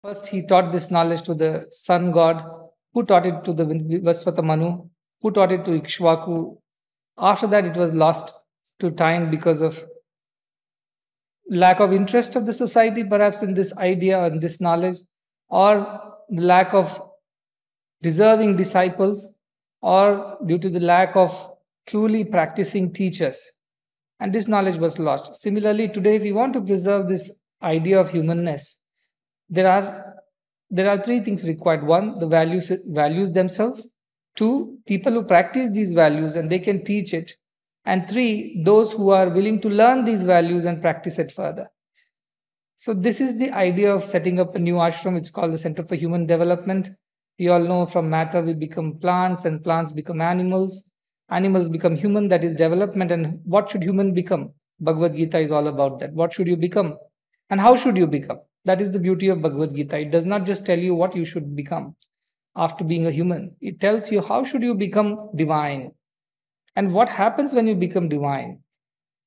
First, he taught this knowledge to the sun god, who taught it to the Vaswata Manu, who taught it to Ikshvaku. After that, it was lost to time because of lack of interest of the society, perhaps in this idea and this knowledge, or lack of deserving disciples, or due to the lack of truly practicing teachers. And this knowledge was lost. Similarly, today, if we want to preserve this idea of humanness, there are three things required. One, the values themselves. Two, people who practice these values and they can teach it. And three, those who are willing to learn these values and practice it further. So this is the idea of setting up a new ashram. It's called the Center for Human Development. We all know from matter we become plants, and plants become animals. Animals become human, that is development. And what should human become? Bhagavad Gita is all about that. What should you become? And how should you become? That is the beauty of Bhagavad Gita. It does not just tell you what you should become after being a human. It tells you how should you become divine and what happens when you become divine.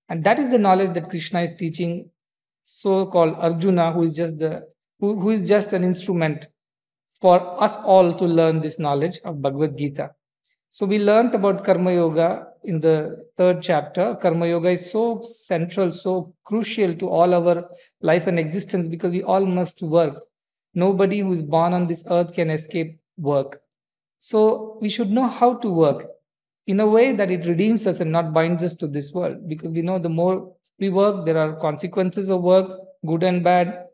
And that is the knowledge that Krishna is teaching so-called Arjuna, who is just an instrument for us all to learn this knowledge of Bhagavad Gita. So we learnt about Karma Yoga in the third chapter. Karma Yoga is so central, so crucial to all our life and existence because we all must work. Nobody who is born on this earth can escape work. So we should know how to work in a way that it redeems us and not binds us to this world, because we know the more we work, there are consequences of work, good and bad.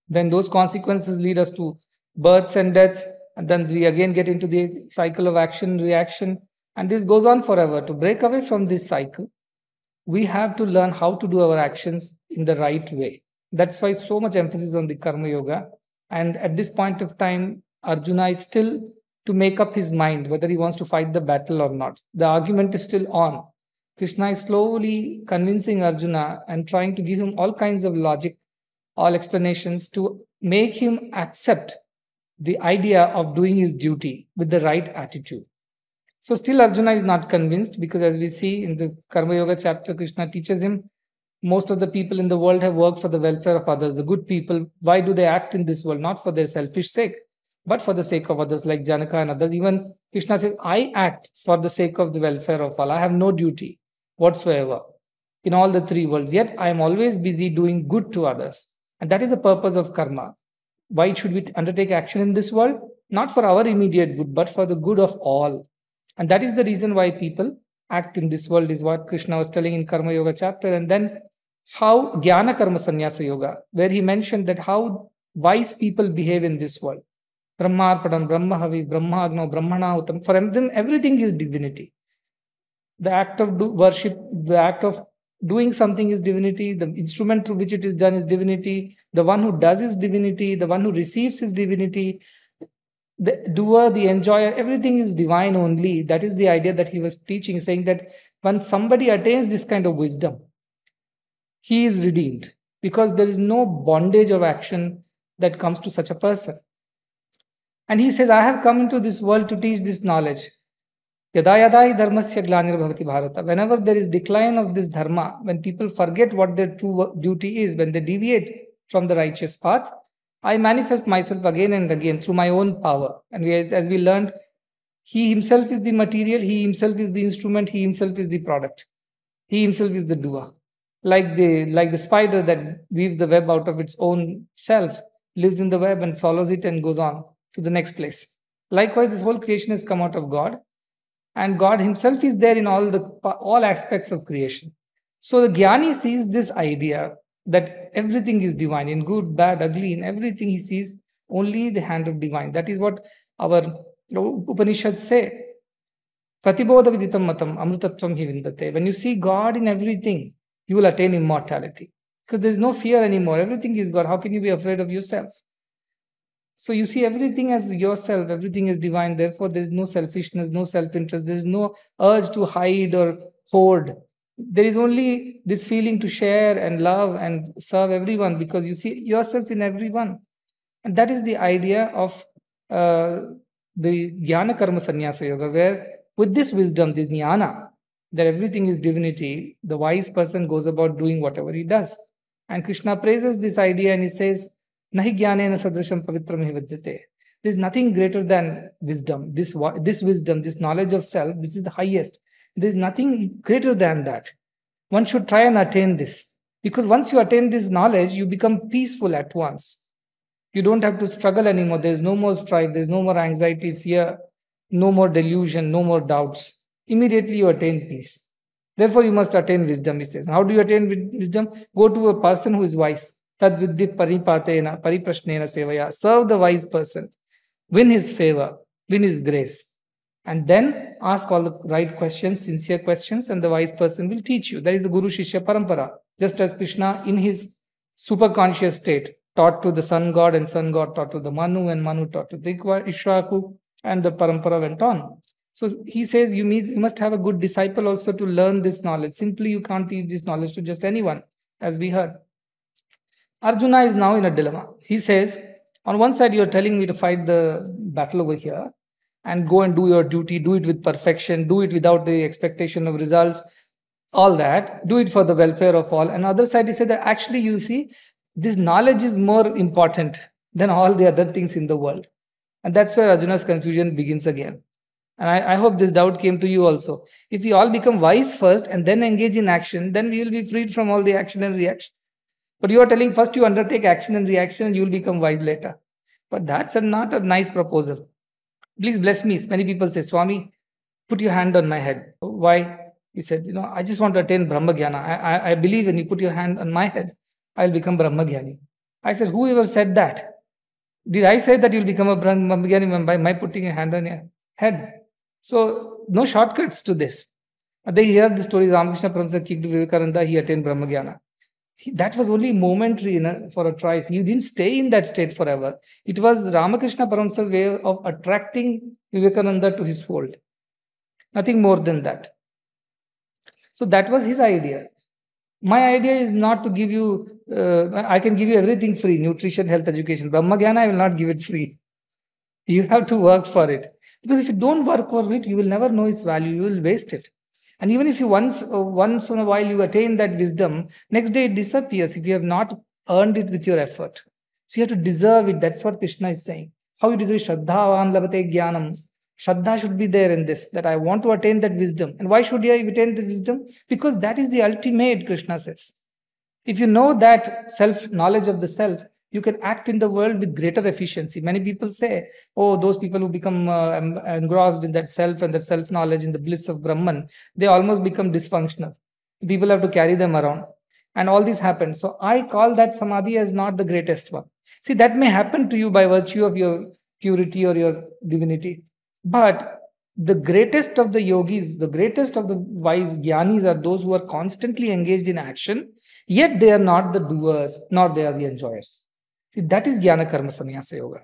Then those consequences lead us to births and deaths, and then we again get into the cycle of action and reaction, and this goes on forever. To break away from this cycle, we have to learn how to do our actions in the right way. That's why so much emphasis on the Karma Yoga. And at this point of time, Arjuna is still to make up his mind whether he wants to fight the battle or not. The argument is still on. Krishna is slowly convincing Arjuna and trying to give him all kinds of logic, all explanations to make him accept the idea of doing his duty with the right attitude. So still Arjuna is not convinced, because as we see in the Karma Yoga chapter, Krishna teaches him most of the people in the world have worked for the welfare of others. The good people, why do they act in this world? Not for their selfish sake, but for the sake of others, like Janaka and others. Even Krishna says, I act for the sake of the welfare of all. I have no duty whatsoever in all the three worlds. Yet I am always busy doing good to others. And that is the purpose of karma. Why should we undertake action in this world? Not for our immediate good, but for the good of all. And that is the reason why people act in this world, is what Krishna was telling in Karma Yoga chapter. And then how Jnana Karma Sanyasa Yoga, where he mentioned that how wise people behave in this world. Brahmarpadam, Brahmahavi, Brahmagno, Brahmanahutam. For them, everything is divinity. The act of worship, the act of doing something is divinity. The instrument through which it is done is divinity. The one who does is divinity. The one who receives is divinity. The doer, the enjoyer, everything is divine only. That is the idea that he was teaching, saying that when somebody attains this kind of wisdom, he is redeemed, because there is no bondage of action that comes to such a person. And he says, I have come into this world to teach this knowledge. Yada yadai dharmasya glanir bhavati bharata. Whenever there is decline of this dharma, when people forget what their true duty is, when they deviate from the righteous path, I manifest myself again and again through my own power. And as we learned, he himself is the material, he himself is the instrument, he himself is the product. He himself is the doer. Like the spider that weaves the web out of its own self, lives in the web and swallows it and goes on to the next place. Likewise, this whole creation has come out of God, and God himself is there in all aspects of creation. So the Jnani sees this idea that everything is divine, in good, bad, ugly, in everything he sees only the hand of divine. That is what our Upanishads say. Pratibodha viditam matam amrutatvam hi vindate. When you see God in everything, you will attain immortality. Because there is no fear anymore. Everything is God. How can you be afraid of yourself? So you see everything as yourself. Everything is divine. Therefore, there is no selfishness, no self-interest. There is no urge to hide or hoard. There is only this feeling to share and love and serve everyone, because you see yourself in everyone. And that is the idea of the Jnana Karma Sannyasa Yoga, where with this wisdom, the jnana, that everything is divinity, the wise person goes about doing whatever he does. And Krishna praises this idea and he says, Nahi jnanena sadrisham pavitram hi vidyate. There is nothing greater than wisdom. This wisdom, this knowledge of self, this is the highest. There is nothing greater than that. One should try and attain this. Because once you attain this knowledge, you become peaceful at once. You don't have to struggle anymore. There's no more strife, there's no more anxiety, fear, no more delusion, no more doubts. Immediately you attain peace. Therefore, you must attain wisdom, he says. How do you attain wisdom? Go to a person who is wise. Tad viddhi paripatena, pariprashnena sevaya. Serve the wise person. Win his favor, win his grace. And then ask all the right questions, sincere questions, and the wise person will teach you. That is the Guru Shishya Parampara. Just as Krishna, in his superconscious state, taught to the sun god, and sun god taught to the Manu, and Manu taught to the Ishwaku, and the Parampara went on. So he says you must have a good disciple also to learn this knowledge. Simply you can't teach this knowledge to just anyone, as we heard. Arjuna is now in a dilemma. He says, on one side, you're telling me to fight the battle over here and go and do your duty, do it with perfection, do it without the expectation of results, all that, do it for the welfare of all. And other side, he said that actually, you see, this knowledge is more important than all the other things in the world. And that's where Arjuna's confusion begins again. And I hope this doubt came to you also. If we all become wise first and then engage in action, then we will be freed from all the action and reaction. But you are telling first you undertake action and reaction and you will become wise later. But that's not a nice proposal. Please bless me. Many people say, Swami, put your hand on my head. Why? He said, I just want to attain Brahmagyana. I believe when you put your hand on my head, I'll become Brahmagyani. I said, whoever said that? Did I say that you'll become a Brahmagyani by my putting a hand on your head? So, no shortcuts to this. They hear the story, Ramakrishna Paramsa kicked Vivekananda, he attained Brahmagyana. That was only momentary for a trice. He didn't stay in that state forever. It was Ramakrishna Paramsa's way of attracting Vivekananda to his fold. Nothing more than that. So that was his idea. My idea is not to give you, I can give you everything free, nutrition, health, education. Brahmagyana, I will not give it free. You have to work for it. Because if you don't work for it, you will never know its value. You will waste it. And even if you once in a while you attain that wisdom, next day it disappears if you have not earned it with your effort. So you have to deserve it. That's what Krishna is saying. How you deserve Shraddhavan labate jnanam. Shraddha should be there in this, that I want to attain that wisdom. And why should I attain the wisdom? Because that is the ultimate, Krishna says. If you know that knowledge of the self, you can act in the world with greater efficiency. Many people say, oh, those people who become engrossed in that self and that self-knowledge, in the bliss of Brahman, they almost become dysfunctional. People have to carry them around. And all this happens. So I call that samadhi as not the greatest one. See, that may happen to you by virtue of your purity or your divinity. But the greatest of the yogis, the greatest of the wise jnanis are those who are constantly engaged in action, yet they are not the doers, nor they are the enjoyers. See, that is jnana karma sannyasa yoga.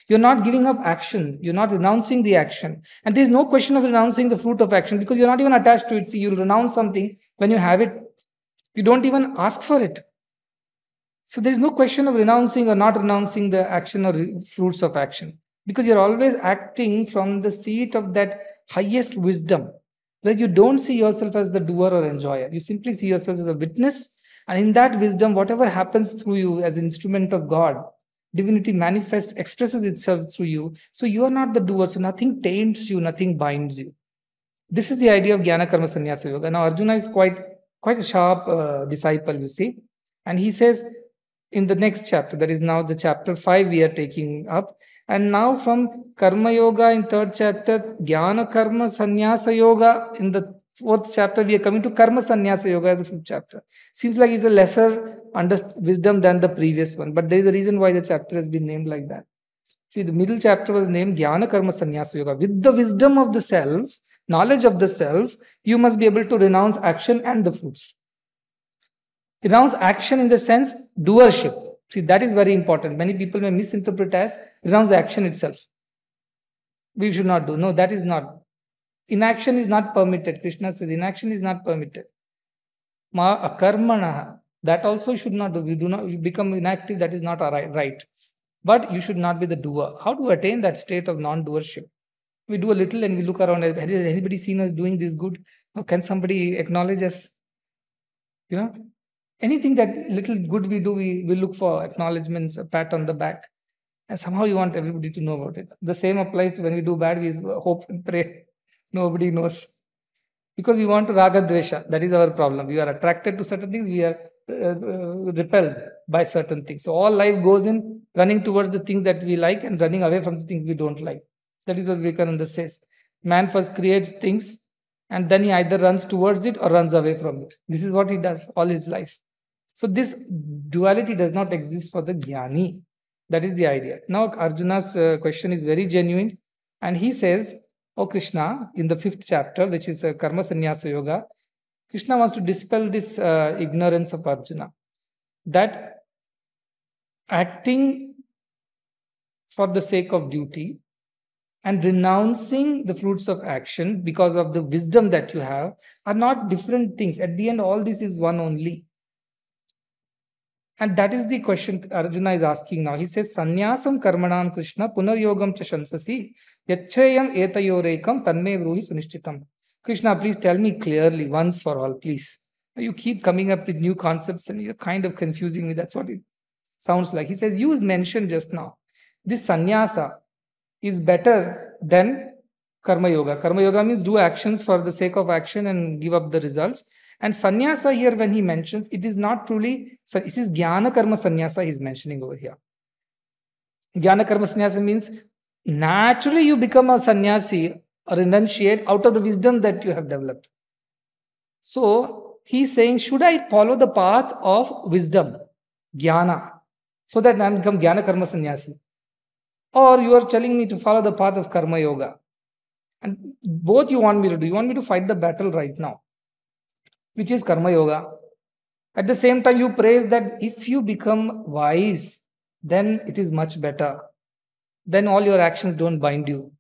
You're not giving up action. You're not renouncing the action. And there's no question of renouncing the fruit of action because you're not even attached to it. See, you'll renounce something when you have it. You don't even ask for it. So there's no question of renouncing or not renouncing the action or fruits of action. Because you're always acting from the seat of that highest wisdom, where you don't see yourself as the doer or enjoyer. You simply see yourself as a witness. And in that wisdom, whatever happens through you as an instrument of God, divinity manifests, expresses itself through you. So you are not the doer. So nothing taints you, nothing binds you. This is the idea of Jnana Karma Sannyasa Yoga. Now Arjuna is quite a sharp disciple, you see. And he says in the next chapter, that is now the chapter 5 we are taking up. And now from Karma Yoga in 3rd chapter, Jnana Karma Sannyasa Yoga in the 4th chapter, we are coming to Karma Sannyasa Yoga as the 5th chapter. Seems like it's a lesser wisdom than the previous one. But there is a reason why the chapter has been named like that. See, the middle chapter was named Jnana Karma Sannyasa Yoga. With the wisdom of the self, knowledge of the self, you must be able to renounce action and the fruits. Renounce action in the sense doership. See, that is very important. Many people may misinterpret as renounce the action itself. We should not do. No, that is not. Inaction is not permitted. Krishna says inaction is not permitted. Ma akarmana. That also should not do. You become inactive. That is not right. But you should not be the doer. How to attain that state of non-doership? We do a little and we look around. Has anybody seen us doing this good? Or can somebody acknowledge us? Anything that little good we do, we look for acknowledgements, a pat on the back. And somehow you want everybody to know about it. The same applies to when we do bad, we hope and pray. Nobody knows. Because we want to raga dvesha. That is our problem. We are attracted to certain things, we are repelled by certain things. So all life goes in running towards the things that we like and running away from the things we don't like. That is what Vivekananda says. Man first creates things and then he either runs towards it or runs away from it. This is what he does all his life. So this duality does not exist for the jnani. That is the idea. Now Arjuna's question is very genuine, and he says, "Oh Krishna," in the 5th chapter, which is Karma Sanyasa Yoga, Krishna wants to dispel this ignorance of Arjuna, that acting for the sake of duty and renouncing the fruits of action because of the wisdom that you have are not different things. At the end, all this is one only. And that is the question Arjuna is asking now. He says, Sanyasam karmanam Krishna punaryogam cha shansasi yachrayam etayorekam tanme vruhi sunishchitam. Krishna, please tell me clearly once for all, please. You keep coming up with new concepts and you're kind of confusing me. That's what it sounds like. He says, you mentioned just now, this sannyasa is better than karma yoga. Karma yoga means do actions for the sake of action and give up the results. And sannyasa here, when he mentions, it is not truly, it is jnana karma sannyasa he's mentioning over here. Jnana karma sannyasa means naturally you become a sannyasi or renunciate out of the wisdom that you have developed. So he's saying, should I follow the path of wisdom, jnana, so that I become jnana karma sannyasi? Or you are telling me to follow the path of karma yoga? And both you want me to do. You want me to fight the battle right now, which is karma yoga. At the same time, you praise that if you become wise, then it is much better. Then all your actions don't bind you.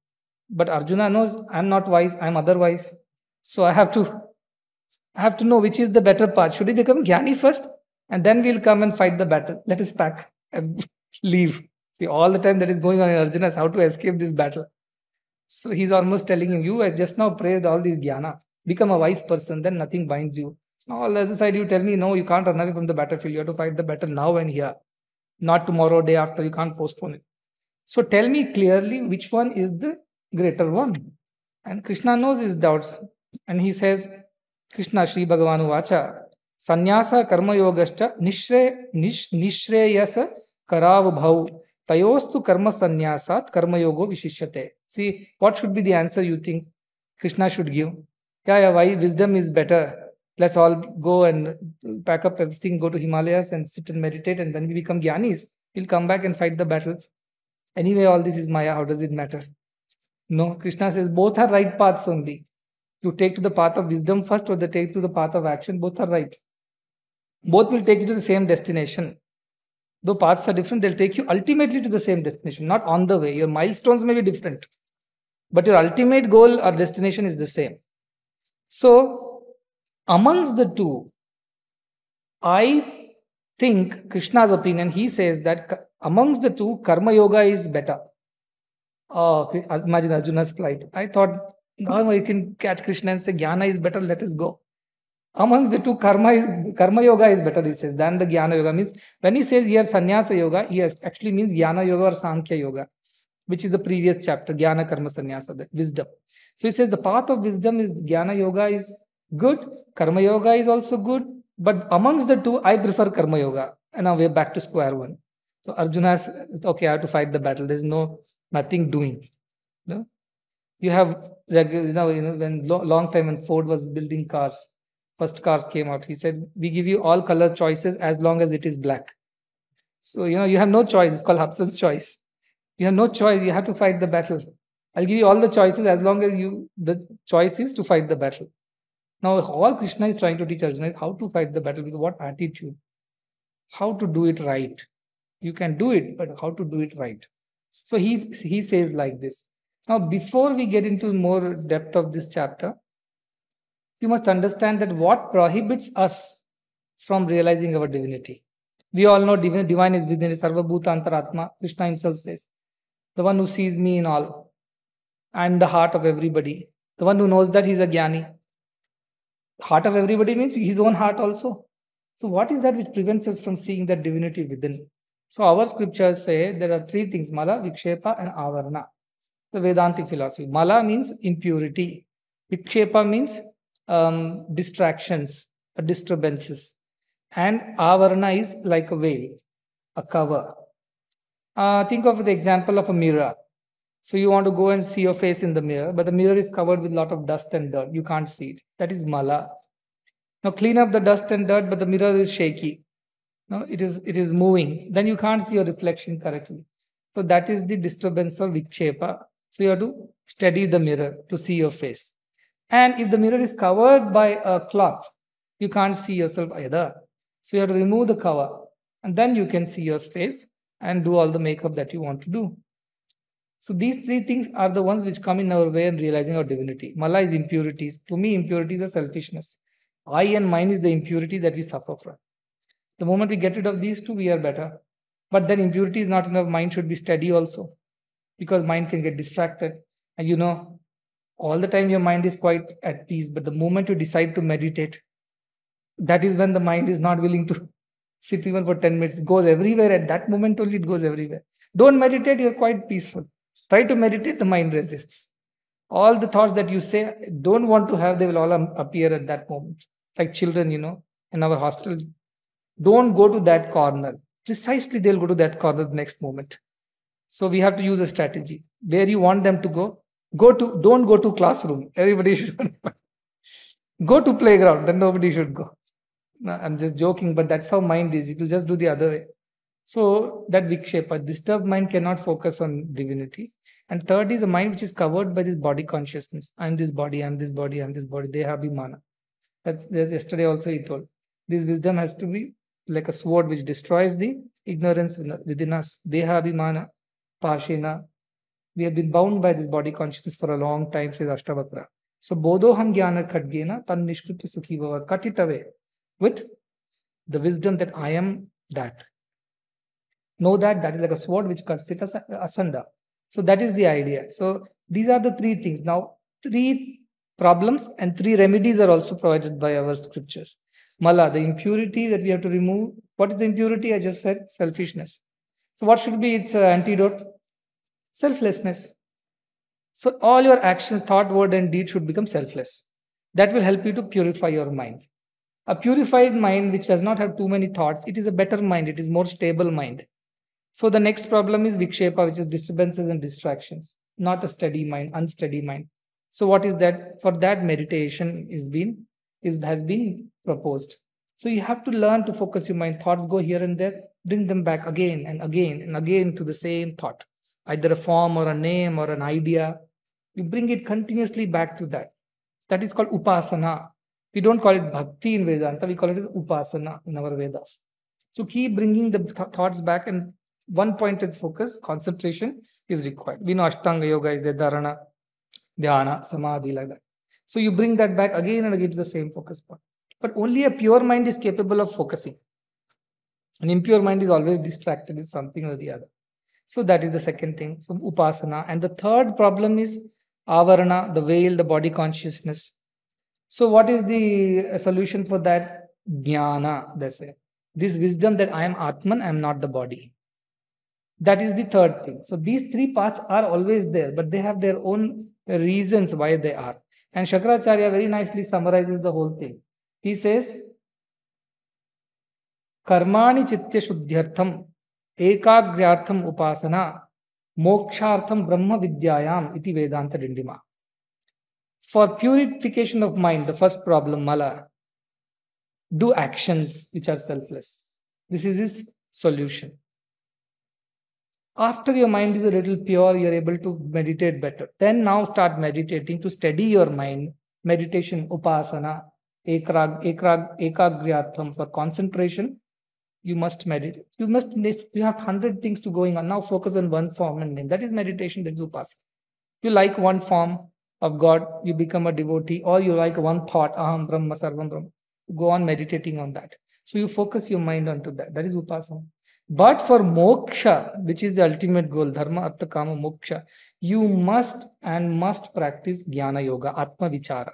But Arjuna knows I'm not wise, I'm otherwise. So I have to know which is the better path. Should he become jnani first? And then we'll come and fight the battle. Let us pack and leave. See, all the time that is going on in Arjuna is how to escape this battle. So he's almost telling him, you have just now praised all these jnana. Become a wise person, then nothing binds you. Now, on the other side, you tell me, no, you can't run away from the battlefield. You have to fight the battle now and here. Not tomorrow, day after. You can't postpone it. So tell me clearly which one is the greater one. And Krishna knows his doubts. And he says, Krishna Shri Bhagavanu Vacha, Sanyasa Karma Yogascha Nishreyasa Karav Bhav Tayostu Karma Sanyasat Karma Yogo Vishishyate. See, what should be the answer you think Krishna should give? Yeah, why wisdom is better. Let's all go and pack up everything, go to Himalayas and sit and meditate. And when we become jnanis, we'll come back and fight the battle. Anyway, all this is Maya. How does it matter? No, Krishna says both are right paths only. You take to the path of wisdom first or they take to the path of action. Both are right. Both will take you to the same destination. Though paths are different, they'll take you ultimately to the same destination, not on the way. Your milestones may be different, but your ultimate goal or destination is the same. So, amongst the two, I think Krishna's opinion, he says that amongst the two, karma yoga is better. Oh, imagine Arjuna's plight. I thought, now I can catch Krishna and say, Jnana is better, let us go. Amongst the two, karma yoga is better, he says, than the Jnana yoga. Means when he says here Sanyasa yoga, he actually means Jnana yoga or Sankhya yoga, which is the previous chapter, Jnana Karma Sanyasa, that wisdom. So he says the path of wisdom is Jnana yoga is good, Karma yoga is also good, but amongst the two, I prefer Karma yoga. And now we're back to square one. So Arjuna says, okay, I have to fight the battle. There's nothing doing. No? You have, when long time when Ford was building cars, first cars came out, he said, we give you all color choices as long as it is black. So, you have no choice. It's called Hobson's choice. You have no choice. You have to fight the battle. I'll give you all the choices as long as the choice is to fight the battle. Now, all Krishna is trying to teach Arjuna is how to fight the battle with what attitude, how to do it right. You can do it, but how to do it right. So he says like this. Now, before we get into more depth of this chapter, you must understand that what prohibits us from realizing our divinity. We all know divine is within Sarva Bhuta Antaratma. Krishna himself says, the one who sees me in all. I am the heart of everybody. The one who knows that he is a jnani. Heart of everybody means his own heart also. So what is that which prevents us from seeing that divinity within? So our scriptures say there are three things: mala, vikshepa, and avarana. The Vedantic philosophy. Mala means impurity. Vikshepa means distractions, disturbances. And avarana is like a veil, a cover. Think of the example of a mirror. So you want to go and see your face in the mirror, but the mirror is covered with a lot of dust and dirt. You can't see it. That is mala. Now clean up the dust and dirt, but the mirror is shaky. No, it is moving. Then you can't see your reflection correctly. So that is the disturbance of vikshepa. So you have to steady the mirror to see your face. And if the mirror is covered by a cloth, you can't see yourself either. So you have to remove the cover, and then you can see your face and do all the makeup that you want to do. So these three things are the ones which come in our way in realizing our divinity. Mala is impurities. To me, impurities are selfishness. I and mine is the impurity that we suffer from. The moment we get rid of these two, we are better. But then impurity is not enough. Mind should be steady also, because mind can get distracted. And all the time your mind is quite at peace. But the moment you decide to meditate, that is when the mind is not willing to sit even for 10 minutes. It goes everywhere. At that moment only it goes everywhere. Don't meditate, you're quite peaceful. Try to meditate, the mind resists. All the thoughts that you say don't want to have, they will all appear at that moment. Like children, in our hostel. Don't go to that corner. Precisely, they'll go to that corner the next moment. So we have to use a strategy. Where you want them to go, don't go to classroom. Everybody should go to playground. Then nobody should go. No, I'm just joking, but that's how mind is. It will just do the other way. So that vikshepa, disturbed mind cannot focus on divinity. And third is a mind which is covered by this body consciousness. I'm this body, I'm this body, I'm this body. Dehabhimana. That's yesterday also he told. This wisdom has to be like a sword which destroys the ignorance within us. Dehabhimana, pashena. We have been bound by this body consciousness for a long time, says Ashtavakra. So bodhoham jnana khadgena tan nishkriti sukhi bhava. Cut it away with the wisdom that I am that. Know that is like a sword which cuts it asunder. So that is the idea. So these are the three things. Now, three problems and three remedies are also provided by our scriptures. Mala, the impurity that we have to remove. What is the impurity? I just said selfishness. So what should be its antidote? Selflessness. So all your actions, thought, word, and deed should become selfless. That will help you to purify your mind. A purified mind which does not have too many thoughts, it is a better mind, it is more stable mind. So the next problem is vikshepa, which is disturbances and distractions, not a steady mind, unsteady mind. So what is that? For that, meditation has been proposed. So you have to learn to focus your mind. Thoughts go here and there, bring them back again and again and again to the same thought, either a form or a name or an idea. You bring it continuously back to that. That is called upasana. We don't call it bhakti in Vedanta, we call it as upasana in our Vedas. So keep bringing the thoughts back, and one pointed focus, concentration is required. We know Ashtanga Yoga is the dharana, dhyana, samadhi, like that. So you bring that back again and again to the same focus point. But only a pure mind is capable of focusing. An impure mind is always distracted with something or the other. So that is the second thing, so upasana. And the third problem is avarana, the veil, the body consciousness. So what is the solution for that? Jnana, they say. This wisdom that I am Atman, I am not the body. That is the third thing. So these three parts are always there, but they have their own reasons why they are. And Shankaracharya very nicely summarizes the whole thing. He says, Karmani chitya shuddhyartham ekagrartham upasana mokshartham brahma vidyayam iti Vedanta dindima. For purification of mind, the first problem, mala, do actions which are selfless. This is his solution. After your mind is a little pure, you are able to meditate better. Then now start meditating to steady your mind. Meditation, upasana, ekagrartham. For concentration, you must meditate. You have 100 things to going on. Now focus on one form and name. That is meditation, that is upasana. You like one form of God, you become a devotee, or you like one thought, aham brahma sarvam brahma. Go on meditating on that. So you focus your mind onto that. That is upasana. But for moksha, which is the ultimate goal, dharma, artha, kama, moksha, you must practice jnana yoga, atma vichara.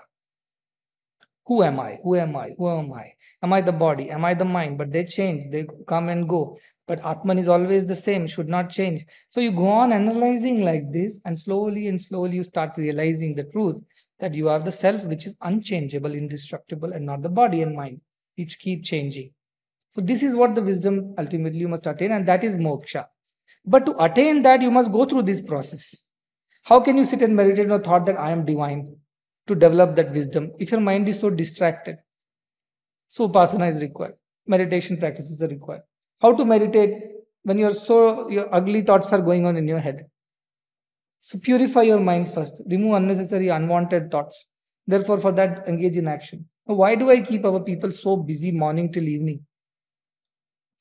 Who am I? Who am I? Who am I? Am I the body? Am I the mind? But they change, they come and go. But Atman is always the same, should not change. So you go on analyzing like this, and slowly you start realizing the truth that you are the self which is unchangeable, indestructible, and not the body and mind, which keep changing. So this is what the wisdom ultimately you must attain, and that is moksha. But to attain that, you must go through this process. How can you sit and meditate on the thought that I am divine to develop that wisdom if your mind is so distracted? So upasana is required. Meditation practices are required. How to meditate when your ugly thoughts are going on in your head? So purify your mind first. Remove unnecessary, unwanted thoughts. Therefore, for that, engage in action. Why do I keep our people so busy morning till evening?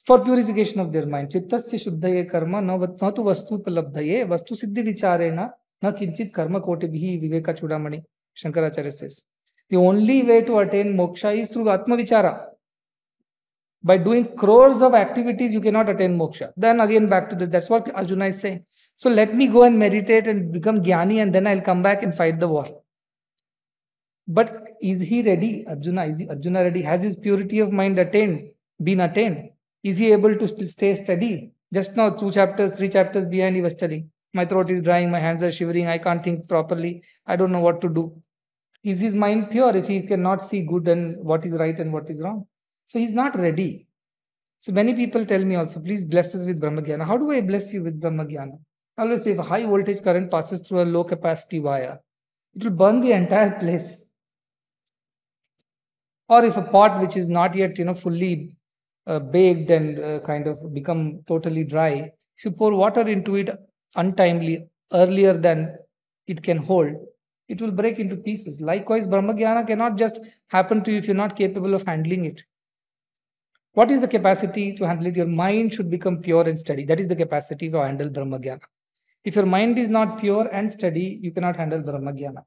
For purification of their mind. Chittasya shuddhaye karma na tu vastu palabdhaye vastu siddhi vicharena na kinchit karma kotibhi viveka chudamani. Shankaracharya says. The only way to attain moksha is through Atma Vichara. By doing crores of activities, you cannot attain moksha. Then again back to this. That's what Arjuna is saying. So let me go and meditate and become jnani, and then I'll come back and fight the war. But is he ready? Arjuna, is Arjuna ready? Has his purity of mind been attained? Is he able to still stay steady? Just now, 3 chapters behind, he was telling, my throat is drying, my hands are shivering, I can't think properly, I don't know what to do. Is his mind pure if he cannot see good and what is right and what is wrong? So he's not ready. So many people tell me also, please bless us with Brahmagyana. How do I bless you with Brahmagyana? I always say, if a high voltage current passes through a low capacity wire, it will burn the entire place. Or if a pot which is not yet fully baked and kind of become totally dry, if you pour water into it untimely, earlier than it can hold, it will break into pieces. Likewise, Brahmagyana cannot just happen to you if you're not capable of handling it. What is the capacity to handle it? Your mind should become pure and steady. That is the capacity to handle Brahmagyana. If your mind is not pure and steady, you cannot handle Brahmagyana.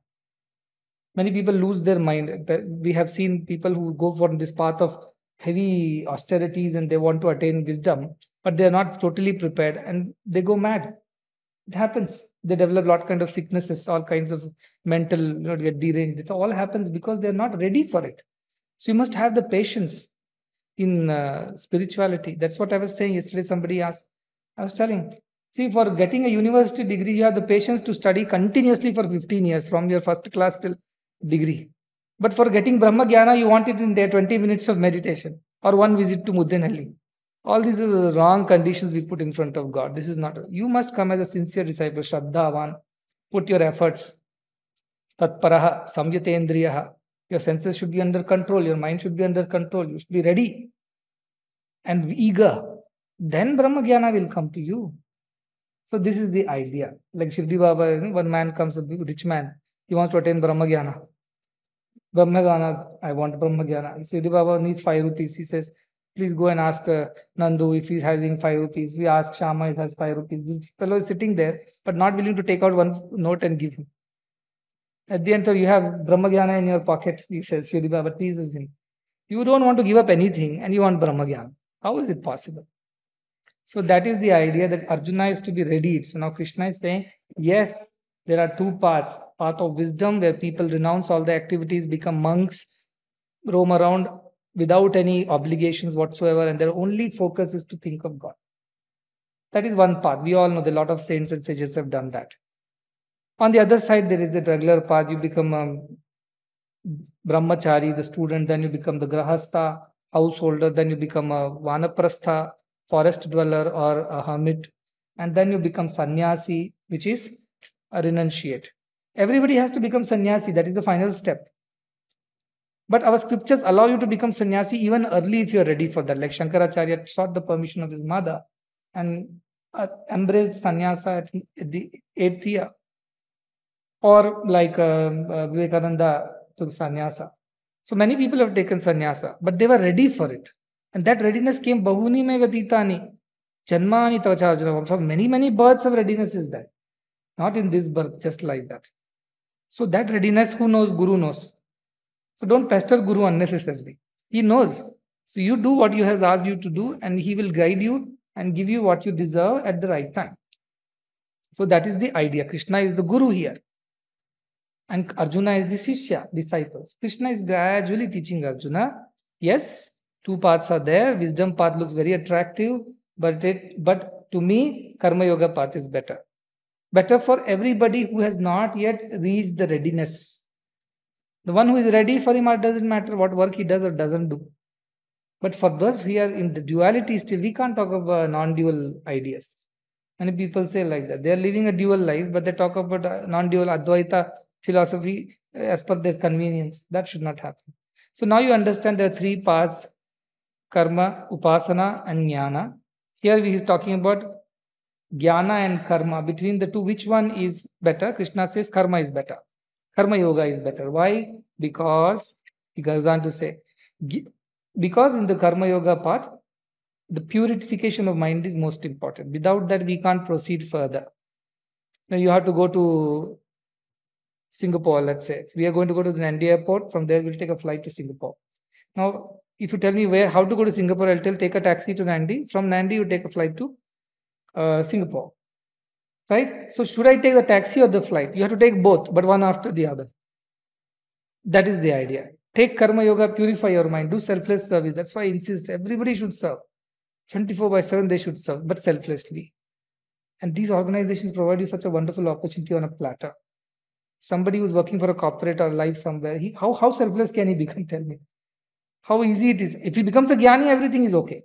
Many people lose their mind. We have seen people who go for this path of heavy austerities and they want to attain wisdom, but they are not totally prepared and they go mad. It happens. They develop a lot kind of sicknesses, all kinds of mental, get deranged. It all happens because they are not ready for it. So you must have the patience in spirituality. That's what I was saying yesterday. Somebody asked. I was telling, see, for getting a university degree, you have the patience to study continuously for 15 years from your first class till degree. But for getting Brahmagyana, you want it in there 20 minutes of meditation or one visit to Muddenhalli. All these are the wrong conditions we put in front of God. This is not. You must come as a sincere disciple, Shraddhavan. Put your efforts. Tatparaha, Samyatendriyaha. Your senses should be under control. Your mind should be under control. You should be ready and eager. Then Brahmagyana will come to you. So this is the idea. Like Shirdi Baba, one man comes, a rich man. He wants to attain Brahmagyana. I want Brahmagyana. Shirdi Baba needs 5 rupees. He says, please go and ask Nandu if he's having 5 rupees. We ask Shama if he has 5 rupees. This fellow is sitting there, but not willing to take out one note and give him. At the end, you have Brahmagyana in your pocket, he says. Shirdi Baba teases him. You don't want to give up anything and you want Brahmagyana. How is it possible? So that is the idea, that Arjuna is to be ready. So now Krishna is saying, yes, there are 2 paths. Path of wisdom, where people renounce all the activities, become monks, roam around without any obligations whatsoever, and their only focus is to think of God. That is one path. We all know that a lot of saints and sages have done that. On the other side, there is the regular path. You become a brahmachari, the student, then you become the grahastha, householder, then you become a vanaprastha, forest dweller or a hermit, and then you become sannyasi, which is a renunciate. Everybody has to become sannyasi. That is the final step. But our scriptures allow you to become sannyasi even early if you are ready for that. Like Shankaracharya sought the permission of his mother and embraced sannyasa at the 8th year. Or like Vivekananda took sannyasa. So many people have taken sannyasa, but they were ready for it. And that readiness came bahuni me vatitani, janmani tavacharjana. For many births of readiness is that. Not in this birth, just like that. So that readiness, who knows? Guru knows. So don't pester Guru unnecessarily. He knows. So you do what he has asked you to do, and he will guide you and give you what you deserve at the right time. So that is the idea. Krishna is the Guru here. And Arjuna is the Shishya, disciples. Krishna is gradually teaching Arjuna, yes, two paths are there. Wisdom path looks very attractive, but to me, Karma Yoga path is better. Better for everybody who has not yet reached the readiness. The one who is ready, for him, it doesn't matter what work he does or doesn't do. But for those who are in the duality still, we can't talk about non-dual ideas. Many people say like that. They are living a dual life, but they talk about non-dual Advaita philosophy as per their convenience. That should not happen. So now you understand there are three paths: karma, upasana, and jnana. Here he is talking about jnana and karma. Between the two, which one is better? Krishna says karma is better. Karma yoga is better. Why? Because he goes on to say, because in the karma yoga path, the purification of mind is most important. Without that, we can't proceed further. Now you have to go to Singapore, let's say. We are going to go to the Nandi airport. From there, we'll take a flight to Singapore. Now, if you tell me how to go to Singapore, I'll tell take a taxi to Nandi. From Nandi, you take a flight to Singapore. Right? So should I take the taxi or the flight? You have to take both, but one after the other. That is the idea. Take karma yoga, purify your mind, do selfless service. That's why I insist everybody should serve. 24/7 they should serve, but selflessly. And these organizations provide you such a wonderful opportunity on a platter. Somebody who's working for a corporate or life somewhere, how selfless can he become? Tell me. How easy it is. If he becomes a jnani, everything is okay.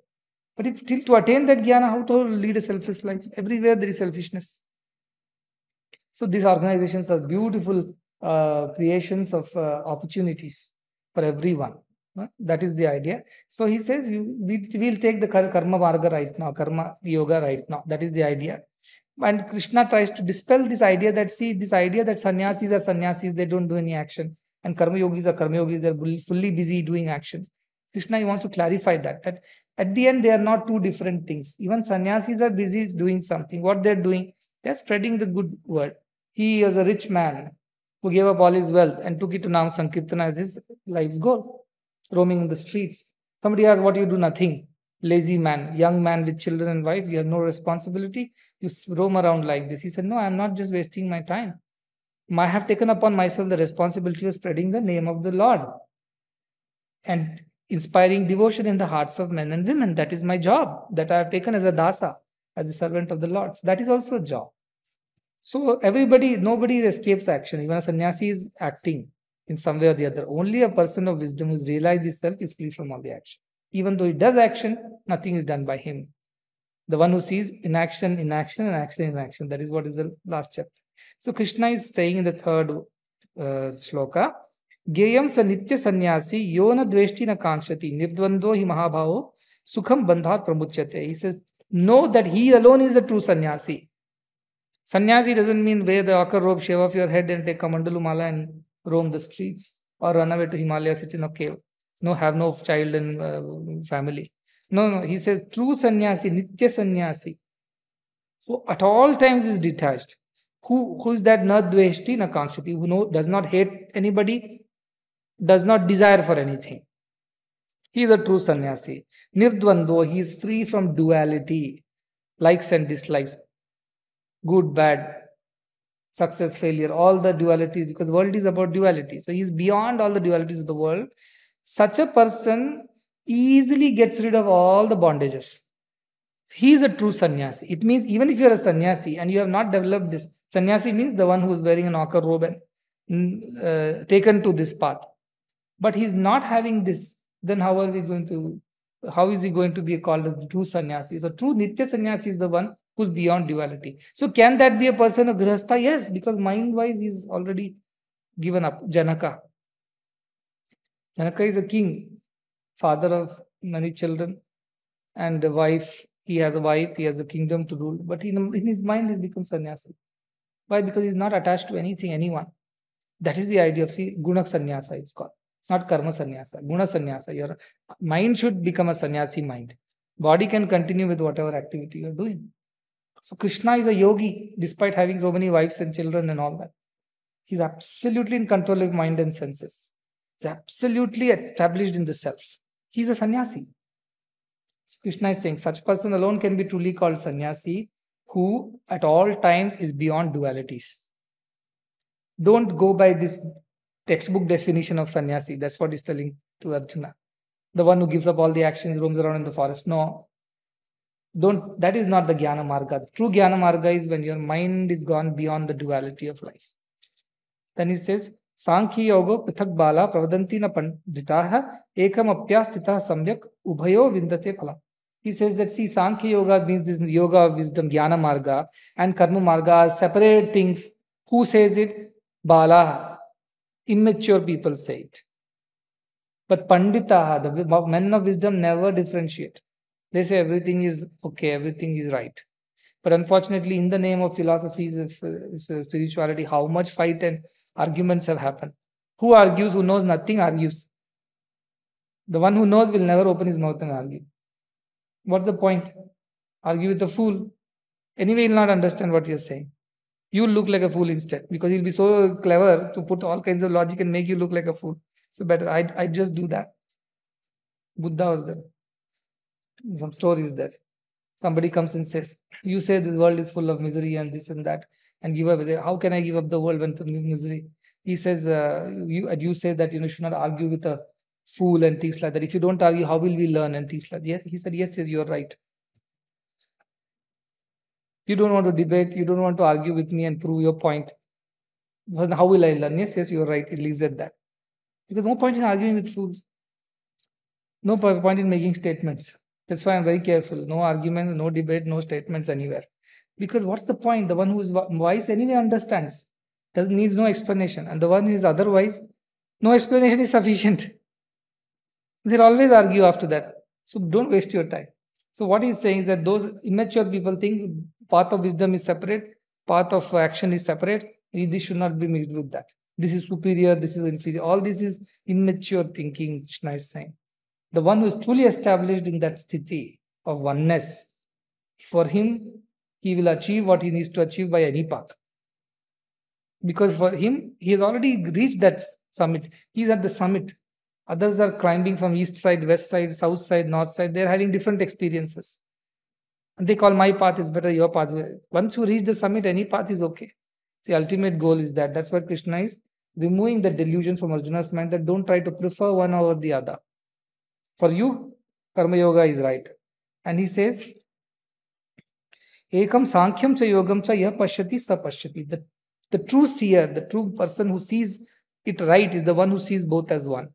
But if to attain that jnana, how to lead a selfless life? Everywhere there is selfishness. So these organizations are beautiful creations of opportunities for everyone. That is the idea. So he says, we'll take the karma marga right now, karma yoga right now. That is the idea. And Krishna tries to dispel this idea that sannyasis are sannyasis, they don't do any action. And karma yogis are karma yogis, they're fully busy doing actions. Krishna wants to clarify that at the end, they are not two different things. Even sannyasis are busy doing something. What they're doing, they're spreading the good word. He is a rich man who gave up all his wealth and took it to Nam Sankirtana as his life's goal, roaming in the streets. Somebody asks, what do you do? Nothing. Lazy man, young man with children and wife, you have no responsibility. You roam around like this. He said, no, I'm not just wasting my time. I have taken upon myself the responsibility of spreading the name of the Lord and inspiring devotion in the hearts of men and women. That is my job that I have taken as a dasa, as a servant of the Lord. So that is also a job. So nobody escapes action. Even a sannyasi is acting in some way or the other. Only a person of wisdom who's realized this self is free from all the action. Even though he does action, nothing is done by him. The one who sees inaction, inaction, and action, inaction. That is what is the last chapter. So Krishna is saying in the third shloka, Geyam sa nitya sannyasi yona dveshti na kankshati nirdvando hi mahabhavo sukham bandhat pramuchyate. He says, know that he alone is the true sannyasi. Sannyasi doesn't mean wear the ochre robe, shave off your head and take kamandalu mala and roam the streets or run away to Himalaya, sit in a cave. No, have no child and family. No, he says true sannyasi, nitya sannyasi. So at all times is detached. Who is that? Na dveshti na kankshati, who does not hate anybody, does not desire for anything. He is a true sannyasi. Nirdvando, he is free from duality, likes and dislikes, good, bad, success, failure, all the dualities, because the world is about duality. So he is beyond all the dualities of the world. Such a person easily gets rid of all the bondages. He is a true sannyasi. It means even if you are a sannyasi and you have not developed this, sannyasi means the one who is wearing an ochre robe and taken to this path. But he is not having this, then how is he going to be called as true sannyasi? So true nitya sannyasi is the one who's beyond duality. So can that be a person of grihastha? Yes, because mind-wise he's already given up. Janaka. Janaka is a king, father of many children, and a wife. He has a wife, he has a kingdom to rule. But in his mind, he becomes sannyasi. Why? Because he's not attached to anyone. That is the idea of guna sannyasa, it's called. Not karma sannyasa, guna sannyasa. Your mind should become a sannyasi mind. Body can continue with whatever activity you're doing. So Krishna is a yogi, despite having so many wives and children and all that. He's absolutely in control of mind and senses. He's absolutely established in the self. He's a sannyasi. So Krishna is saying such person alone can be truly called sannyasi, who at all times is beyond dualities. Don't go by this textbook definition of sannyasi. That's what he's telling to Arjuna. The one who gives up all the actions, roams around in the forest. No, don't. That is not the Jnana Marga. The true Jnana Marga is when your mind is gone beyond the duality of life. Then he says, Sankhya Yogo Prithak Bala Pravadanti na Panditaha Ekam Apyastita Samyak Ubhayo Vindate Phala. He says that, see, Sankhya Yoga means this yoga of wisdom, Jnana Marga, and Karma Marga are separate things. Who says it? Bala. Immature people say it. But Panditaha, the men of wisdom, never differentiate. They say everything is okay, everything is right. But unfortunately, in the name of philosophies, of spirituality, how much fight and arguments have happened. Who argues? Who knows nothing argues. The one who knows will never open his mouth and argue. What's the point? Argue with a fool. Anyway, he'll not understand what you're saying. You'll look like a fool instead, because he'll be so clever to put all kinds of logic and make you look like a fool. So better, I just do that. Buddha was there. Some stories there. Somebody comes and says, you say the world is full of misery and this and that, and give up. How can I give up the world when there's misery? He says, you say that you should not argue with a fool and things like that. If you don't argue, how will we learn and things like that? He said, yes, you're right. You don't want to debate, you don't want to argue with me and prove your point. Then how will I learn? Yes, you're right. He leaves at that. Because no point in arguing with fools. No point in making statements. That's why I'm very careful. No arguments, no debate, no statements anywhere. Because what's the point? The one who is wise anyway understands. Needs no explanation. And the one who is otherwise, no explanation is sufficient. They'll always argue after that. So don't waste your time. So what he's saying is that those immature people think path of wisdom is separate, path of action is separate. This should not be mixed with that. This is superior, this is inferior. All this is immature thinking, Krishna is saying. The one who is truly established in that sthiti of oneness, for him, he will achieve what he needs to achieve by any path. Because for him, he has already reached that summit. He's at the summit. Others are climbing from east side, west side, south side, north side. They're having different experiences. And they call my path is better, your path is better. Once you reach the summit, any path is okay. The ultimate goal is that. That's what Krishna is removing the delusion from Arjuna's mind, that don't try to prefer one over the other. For you, Karma Yoga is right. And he says, Ekam Sankhyam cha Yogam cha yah pashyati sa pashyati. The true seer, the true person who sees it right is the one who sees both as one,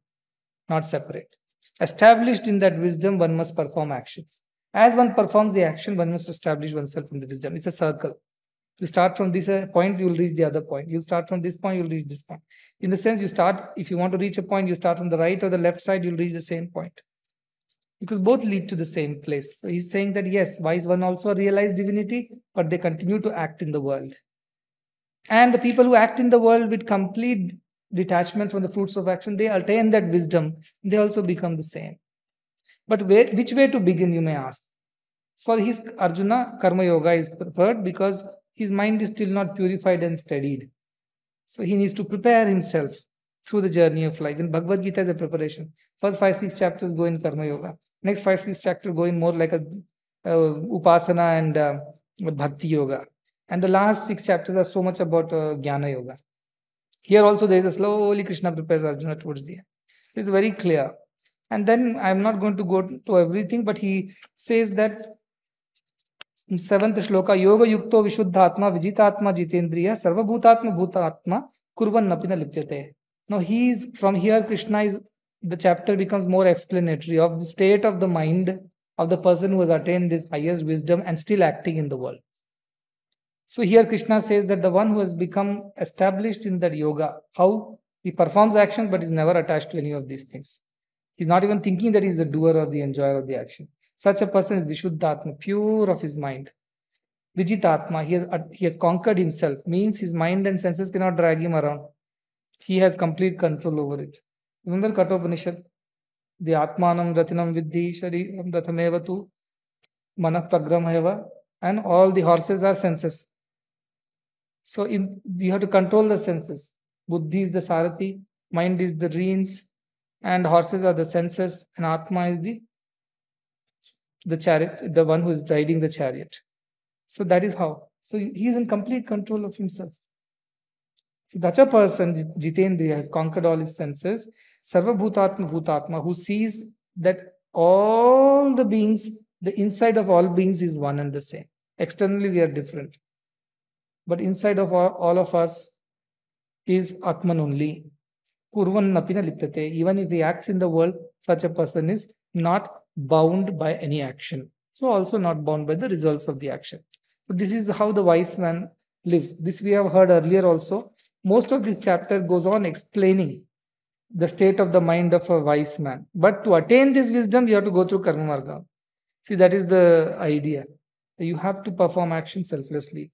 not separate. Established in that wisdom, one must perform actions. As one performs the action, one must establish oneself in the wisdom. It's a circle. You start from this point, you will reach the other point. You start from this point, you will reach this point. In the sense, you start, if you want to reach a point, you start from the right or the left side, you'll reach the same point. Because both lead to the same place. So he's saying that yes, wise one also realize divinity, but they continue to act in the world. And the people who act in the world with complete detachment from the fruits of action, they attain that wisdom. They also become the same. But which way to begin, you may ask? For his Arjuna, Karma Yoga is preferred because his mind is still not purified and steadied. So he needs to prepare himself through the journey of life. In Bhagavad Gita is a preparation. First 5-6 chapters go in Karma Yoga. Next 5-6 chapters go in more like a Upasana and Bhakti Yoga. And the last 6 chapters are so much about Jnana Yoga. Here also there is a slowly Krishna prepares Arjuna towards the end. So it's very clear. And then I'm not going to go to everything, but he says that in 7th shloka, Yoga Yukto Vishuddhatma Vijitatma Jitendriya Sarva Bhutatma Bhutatma Kurvan Napina Lipyate. Now from here, Krishna is, the chapter becomes more explanatory of the state of the mind of the person who has attained this highest wisdom and still acting in the world. So here Krishna says that the one who has become established in that yoga, how he performs action but is never attached to any of these things. He's not even thinking that he's the doer or the enjoyer of the action. Such a person is Vishuddhatma, pure of his mind. Vijitatma, he has conquered himself, means his mind and senses cannot drag him around. He has complete control over it. Remember Kathopanishad? The Atmanam Ratinam Vidhi Shariram Rathamevatu Manat Pagramheva, and all the horses are senses. So you have to control the senses. Buddhi is the Sarathi, mind is the reins, and horses are the senses, and Atma is the chariot, the one who is riding the chariot. So that is how. So he is in complete control of himself. So such a person, Jitendriya, has conquered all his senses, Sarva Bhutatma Bhutatma, who sees that all the beings, the inside of all beings is one and the same. Externally, we are different. But inside of all of us is Atman only. Kurvan napina liptate. Even if he acts in the world, such a person is not bound by any action. So also not bound by the results of the action. So this is how the wise man lives. This we have heard earlier also. Most of this chapter goes on explaining the state of the mind of a wise man. But to attain this wisdom, you have to go through karma marga. See, that is the idea. You have to perform action selflessly.